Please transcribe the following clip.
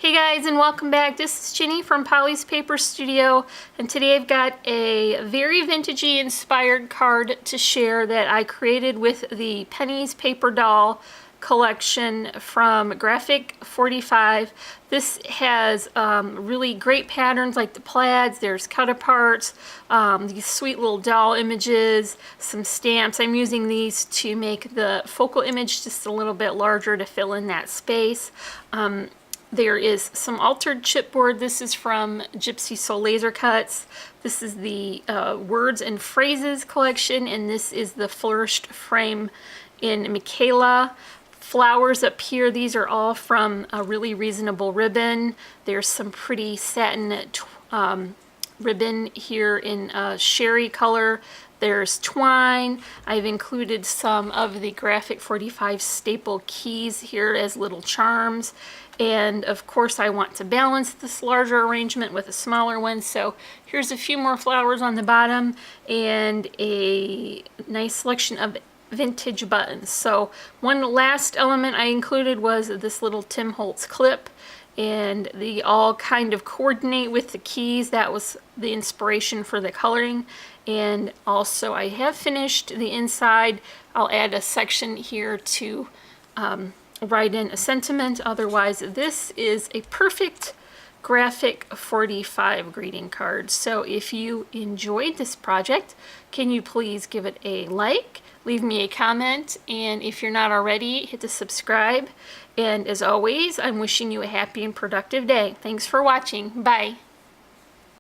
Hey guys, and welcome back. This is Jenny from Polly's Paper Studio, and today I've got a very vintagey inspired card to share that I created with the Penny's Paper Doll collection from G45. This has really great patterns like the plaids, there's cut-aparts, these sweet little doll images, some stamps. I'm using these to make the focal image just a little bit larger to fill in that space. There is some altered chipboard. This is from Gypsy Soul Laser Cuts. This is the Words and Phrases collection, and this is the Flourished frame in Mikayla. Flowers up here, these are all from a really reasonable ribbon. There's some pretty satin ribbon here in sherry color. There's twine. I've included some of the G45 staple keys here as little charms. And of course I want to balance this larger arrangement with a smaller one. So here's a few more flowers on the bottom and a nice selection of vintage buttons. So one last element I included was this little Tim Holtz clip, and they all kind of coordinate with the keys. That was the inspiration for the coloring. And also I have finished the inside. I'll add a section here to write in a sentiment. Otherwise, this is a perfect G45 greeting card. So if you enjoyed this project, can you please give it a like, leave me a comment, and if you're not already, hit the subscribe. And as always, I'm wishing you a happy and productive day. Thanks for watching. Bye.